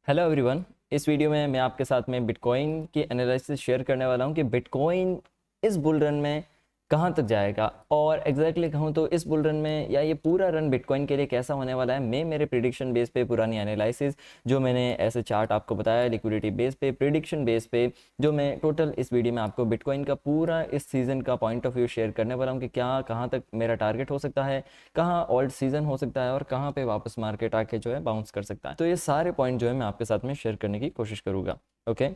Hello everyone. इस video में मैं आपके साथ में बिटकॉइन की एनालिसिस शेयर करने वाला हूं कि बिटकॉइन इस बुल रन में कहां तक जाएगा और एग्जैक्टली कहूं तो इस बुल रन में या ये पूरा रन बिटकॉइन के लिए कैसा होने वाला है। मैं मेरे प्रिडिक्शन बेस पे पुरानी एनालिसिस जो मैंने ऐसे चार्ट आपको बताया लिक्विडिटी बेस पे प्रिडिक्शन बेस पे जो मैं टोटल इस वीडियो में आपको बिटकॉइन का पूरा इस सीज़न का पॉइंट ऑफ व्यू शेयर करने वाला हूँ कि क्या कहाँ तक मेरा टारगेट हो सकता है, कहाँ ऑल्ट सीजन हो सकता है और कहाँ पे वापस मार्केट आके जो है बाउंस कर सकता है। तो ये सारे पॉइंट जो है मैं आपके साथ में शेयर करने की कोशिश करूँगा। ओके,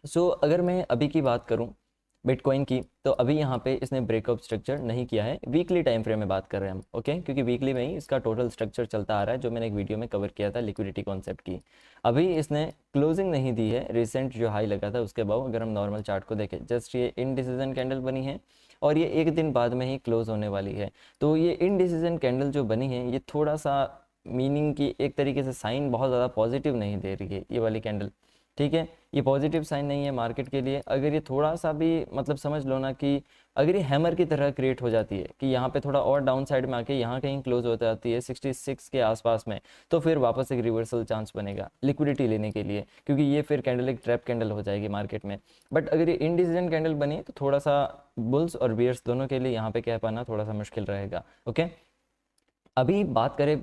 सो अगर मैं अभी की बात करूँ बिटकॉइन की, तो अभी यहाँ पे इसने ब्रेकअप स्ट्रक्चर नहीं किया है। वीकली टाइम फ्रेम में बात कर रहे हैं हम, ओके, क्योंकि वीकली में ही इसका टोटल स्ट्रक्चर चलता आ रहा है जो मैंने एक वीडियो में कवर किया था लिक्विडिटी कॉन्सेप्ट की। अभी इसने क्लोजिंग नहीं दी है, रिसेंट जो हाई लगा था उसके बाद अगर हम नॉर्मल चार्ट को देखें, जस्ट ये इनडिसीजन कैंडल बनी है और ये एक दिन बाद में ही क्लोज होने वाली है। तो ये इनडिसीजन कैंडल जो बनी है ये थोड़ा सा मीनिंग की एक तरीके से साइन बहुत ज़्यादा पॉजिटिव नहीं दे रही है ये वाली कैंडल। ठीक है, ये पॉजिटिव साइन नहीं है मार्केट के लिए। अगर ये थोड़ा सा भी मतलब समझ लो ना कि अगर ये हैमर की तरह क्रिएट हो जाती है कि यहाँ पे थोड़ा और डाउन साइड में आके यहाँ कहीं क्लोज हो जाती है 66 के आसपास में, तो फिर वापस एक रिवर्सल चांस बनेगा लिक्विडिटी लेने के लिए, क्योंकि ये फिर कैंडल एक ट्रैप कैंडल हो जाएगी मार्केट में। बट अगर ये इनडिसीजन कैंडल बनी तो थोड़ा सा बुल्स और बियर्स दोनों के लिए यहाँ पे कह पाना थोड़ा सा मुश्किल रहेगा। ओके, अभी बात करें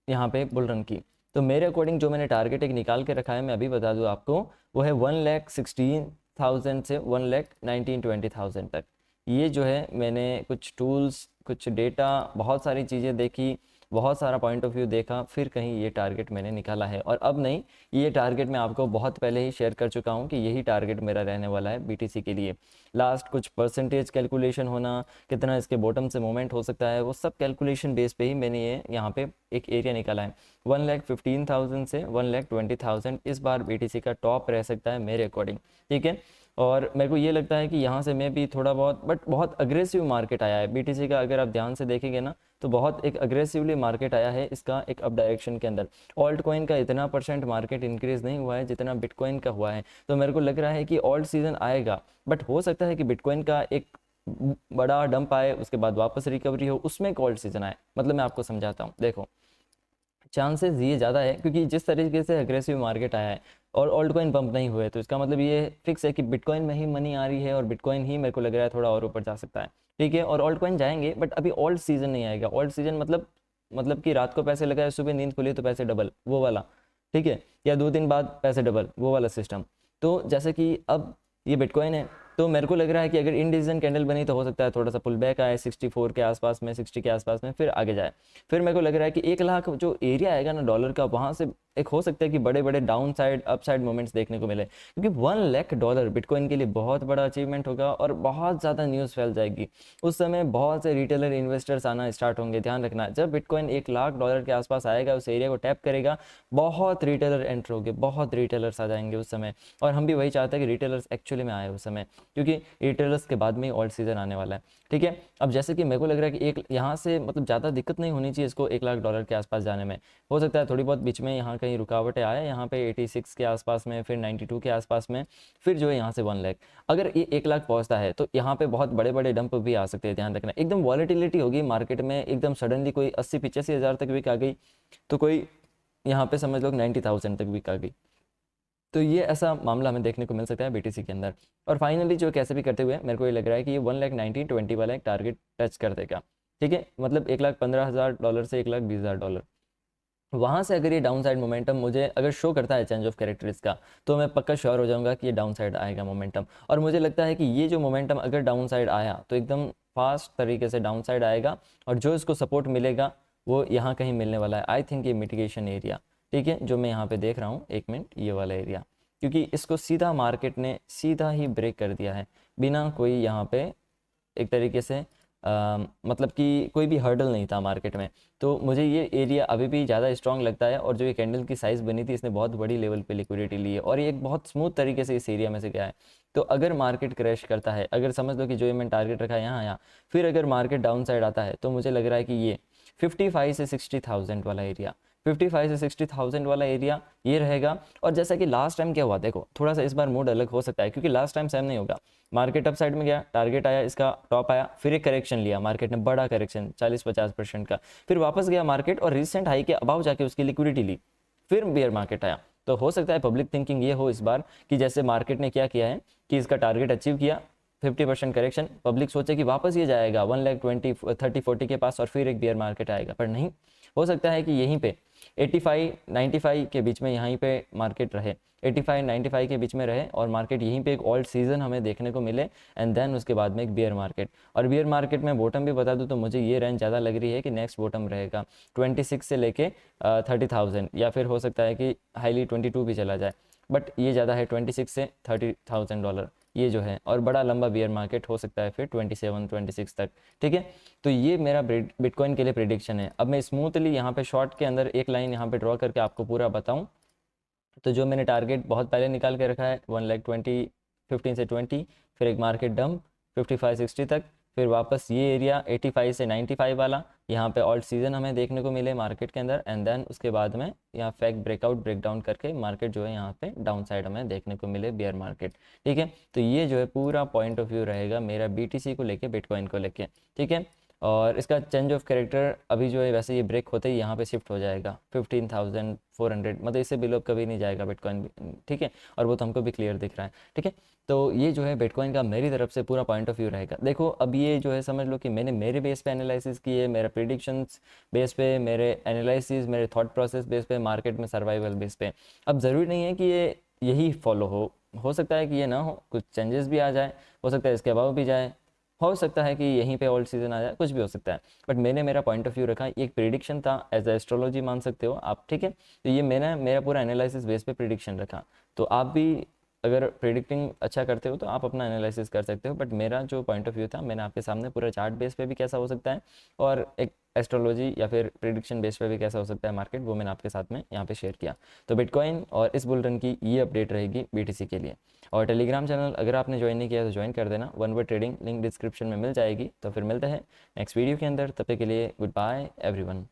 यहाँ पे बुल रन की, तो मेरे अकॉर्डिंग जो मैंने टारगेट एक निकाल के रखा है मैं अभी बता दूँ आपको, वो है 1,16,000 से 1,19,20,000 तक। ये जो है मैंने कुछ टूल्स, कुछ डेटा, बहुत सारी चीज़ें देखी, बहुत सारा पॉइंट ऑफ व्यू देखा, फिर कहीं ये टारगेट मैंने निकाला है। और अब नहीं, ये टारगेट मैं आपको बहुत पहले ही शेयर कर चुका हूँ कि यही टारगेट मेरा रहने वाला है बीटीसी के लिए। लास्ट कुछ परसेंटेज कैलकुलेशन होना, कितना इसके बॉटम से मूवमेंट हो सकता है, वो सब कैलकुलेशन बेस पे ही मैंने ये यहाँ पे एक एरिया निकाला है। 1,15,000 से 1,20,000 इस बार बीटीसी का टॉप रह सकता है मेरे अकॉर्डिंग। ठीक है, और मेरे को ये लगता है कि यहाँ से मैं भी थोड़ा बहुत, बट बहुत अग्रेसिव मार्केट आया है बीटीसी का। अगर आप ध्यान से देखेंगे ना तो बहुत एक अग्रेसिवली मार्केट आया है इसका एक अप डायरेक्शन के अंदर। ऑल्ट कॉइन का इतना परसेंट मार्केट इंक्रीज नहीं हुआ है जितना बिटकॉइन का हुआ है। तो मेरे को लग रहा है कि ऑल्ट सीजन आएगा, बट हो सकता है कि बिटकॉइन का एक बड़ा डंप आए, उसके बाद वापस रिकवरी हो, उसमें एक ऑल्ट सीजन आए। मतलब मैं आपको समझाता हूँ, देखो चांसेस ये ज़्यादा है क्योंकि जिस तरीके से अग्रेसिव मार्केट आया है और ऑल्ट कॉइन पंप नहीं हुए, तो इसका मतलब ये फिक्स है कि बिटकॉइन में ही मनी आ रही है और बिटकॉइन ही मेरे को लग रहा है थोड़ा और ऊपर जा सकता है। ठीक है, और ऑल्ट कॉइन जाएंगे बट अभी ऑल्ट सीजन नहीं आएगा। ऑल्ट सीजन मतलब कि रात को पैसे लगाए, सुबह नींद खुली तो पैसे डबल, वो वाला। ठीक है, या 2 दिन बाद पैसे डबल, वो वाला सिस्टम। तो जैसे कि अब ये बिटकॉइन है, तो मेरे को लग रहा है कि अगर इनडिसीजन कैंडल बनी तो हो सकता है थोड़ा सा पुल बैक आए 64 के आसपास में, 60 के आसपास में, फिर आगे जाए। फिर मेरे को लग रहा है कि 1 लाख जो एरिया आएगा ना डॉलर का, वहाँ से एक हो सकता है कि बड़े बड़े down side up side moments देखने को मिले, क्योंकि 1 लाख डॉलर बिटकॉइन के लिए बहुत बड़ा अचीवमेंट होगा और बहुत ज़्यादा न्यूज़ फैल जाएगी। उस समय बहुत से रिटेलर इन्वेस्टर्स आना स्टार्ट होंगे। ध्यान रखना, जब बिटकॉइन 1 लाख डॉलर के आसपास आएगा, उस एरिया को टैप करेगा, बहुत रिटेलर एंटर होंगे, बहुत रिटेलर्स आ जाएंगे उस समय। और हम भी वही चाहते हैं कि रिटेलर्स एक्चुअली में आए उस समय, क्योंकि रिटेलर्स के बाद में ऑल्ट सीजन आने वाला है। ठीक है, अब जैसे कि मेरे को लग रहा है कि एक यहाँ से मतलब ज़्यादा दिक्कत नहीं होनी चाहिए इसको 1 लाख डॉलर के आसपास जाने में। हो सकता है थोड़ी बहुत बीच में यहाँ कहीं रुकावटें आए, यहाँ पे 86 के आसपास में, फिर 92 के आसपास में, फिर जो है यहाँ से 1 लाख। अगर ये 1 लाख पहुँचता है तो यहाँ पे बहुत बड़े बड़े डंप भी आ सकते हैं। ध्यान रखना, एकदम वॉलेटिलिटी होगी मार्केट में, एकदम सडनली कोई 80-85 हज़ार तक भी आ गई, तो कोई यहाँ पे समझ लो 90,000 तक भी आ गई। तो ये ऐसा मामला हमें देखने को मिल सकता है बीटीसी के अंदर। और फाइनली जो कैसे भी करते हुए मेरे को ये लग रहा है कि ये 1,19,20 वाला एक टारगेट टच कर देगा। ठीक है, मतलब 1,15,000 डॉलर से 1,20,000 डॉलर, वहाँ से अगर ये डाउन साइड मोमेंटम मुझे अगर शो करता है चेंज ऑफ कैरेक्टरिस्टिक्स का, तो मैं पक्का श्योर हो जाऊंगा कि ये डाउन साइड आएगा मोमेंटम। और मुझे लगता है कि ये जो मोमेंटम अगर डाउन साइड आया तो एकदम फास्ट तरीके से डाउन साइड आएगा, और जो इसको सपोर्ट मिलेगा वो यहाँ कहीं मिलने वाला है। आई थिंक ये मिटिगेशन एरिया, ठीक है, जो मैं यहाँ पे देख रहा हूँ, 1 मिनट, ये वाला एरिया, क्योंकि इसको सीधा मार्केट ने सीधा ही ब्रेक कर दिया है बिना कोई यहाँ पे एक तरीके से मतलब कि कोई भी हर्डल नहीं था मार्केट में। तो मुझे ये एरिया अभी भी ज़्यादा स्ट्रांग लगता है। और जो ये कैंडल की साइज़ बनी थी, इसने बहुत बड़ी लेवल पे लिक्विडिटी ली है और ये एक बहुत स्मूथ तरीके से इस एरिया में से गया है। तो अगर मार्केट क्रैश करता है, अगर समझ लो कि जो ये मैंने टारगेट रखा है यहाँ आया, फिर अगर मार्केट डाउन साइड आता है, तो मुझे लग रहा है कि ये 55 से 60,000 वाला एरिया, 55 से 60,000 वाला एरिया ये रहेगा। और जैसा कि लास्ट टाइम क्या हुआ, देखो थोड़ा सा इस बार मूड अलग हो सकता है, क्योंकि लास्ट टाइम सेम नहीं होगा। मार्केट अप साइड में गया, टारगेट आया, इसका टॉप आया, फिर एक करेक्शन लिया मार्केट ने, बड़ा करेक्शन 40-50% का, फिर वापस गया मार्केट और रिसेंट हाई के अबाव जाके उसकी लिक्विडिटी ली, फिर बेयर मार्केट आया, तो हो सकता है पब्लिक थिंकिंग ये हो इस बार कि जैसे मार्केट ने क्या किया है कि इसका टारगेट अचीव किया, 50% करेक्शन, पब्लिक सोचे कि वापस ये जाएगा 1,20,30,40 के पास और फिर एक बियर मार्केट आएगा, पर नहीं, हो सकता है कि यहीं पे 85-95 के बीच में यहीं पे मार्केट रहे, 85-95 के बीच में रहे और मार्केट यहीं पे एक ऑल्ट सीजन हमें देखने को मिले एंड देन उसके बाद में एक बियर मार्केट। और बियर मार्केट में बॉटम भी बता दूं तो मुझे ये रेंज ज़्यादा लग रही है कि नेक्स्ट बॉटम रहेगा 26 से लेके 30,000 या फिर हो सकता है कि हाईली 22 भी चला जाए, बट ये ज़्यादा है 26 से $30,000 ये जो है, और बड़ा लंबा बियर मार्केट हो सकता है फिर 27-26 तक। ठीक है, तो ये मेरा बिटकॉइन के लिए प्रिडिक्शन है। अब मैं स्मूथली यहाँ पे शॉर्ट के अंदर एक लाइन यहाँ पे ड्रॉ करके आपको पूरा बताऊँ तो जो मैंने टारगेट बहुत पहले निकाल के रखा है 1,20,000 15 से 20, फिर एक मार्केट डंप 55-60 तक, फिर वापस ये एरिया 85 से 95 वाला, यहाँ पे ऑल्ट सीजन हमें देखने को मिले मार्केट के अंदर एंड देन उसके बाद में यहाँ फेक ब्रेकआउट ब्रेकडाउन करके मार्केट जो है यहाँ पे डाउन साइड हमें देखने को मिले बियर मार्केट। ठीक है, तो ये जो है पूरा पॉइंट ऑफ व्यू रहेगा मेरा BTC को लेके, बिटकॉइन को लेके। ठीक है, और इसका चेंज ऑफ कैरेक्टर अभी जो है वैसे ये ब्रेक होते ही यहाँ पे शिफ्ट हो जाएगा 15,400, मतलब इससे बिलो कभी नहीं जाएगा बिटकॉइन। ठीक है, और वो तो हमको भी क्लियर दिख रहा है। ठीक है, तो ये जो है बिटकॉइन का मेरी तरफ से पूरा पॉइंट ऑफ व्यू रहेगा। देखो अब ये जो है समझ लो कि मैंने मेरे बेस पे एनालिसिस की है, मेरा प्रिडिक्शंस बेस पे, मेरे एनालिसिस, मेरे थॉट प्रोसेस बेस पे, मार्केट में सर्वाइवल बेस पे। अब ज़रूरी नहीं है कि ये यही फॉलो हो सकता है कि ये ना हो, कुछ चेंजेस भी आ जाए, हो सकता है इसके अबाव भी जाए, हो सकता है कि यहीं पे ओल्ड सीजन आ जाए, कुछ भी हो सकता है, बट मैंने मेरा पॉइंट ऑफ व्यू रखा, एक प्रिडिक्शन था, एज एस्ट्रोलॉजी मान सकते हो आप। ठीक है, तो ये मैंने मेरा पूरा एनालिसिस बेस पे प्रिडिक्शन रखा, तो आप भी अगर प्रिडिक्टिंग अच्छा करते हो तो आप अपना एनालिसिस कर सकते हो, बट मेरा जो पॉइंट ऑफ व्यू था मैंने आपके सामने पूरा चार्ट बेस पे भी कैसा हो सकता है और एक एस्ट्रोलॉजी या फिर प्रिडिक्शन बेस पे भी कैसा हो सकता है मार्केट, वो मैंने आपके साथ में यहाँ पे शेयर किया। तो बिटकॉइन और इस बुल रन की ये अपडेट रहेगी BTC के लिए। और टेलीग्राम चैनल अगर आपने ज्वाइन नहीं किया तो ज्वाइन कर देना, one word trading, link description में मिल जाएगी। तो फिर मिलते हैं नेक्स्ट वीडियो के अंदर, तब तक के लिए गुड बाय एवरीवन।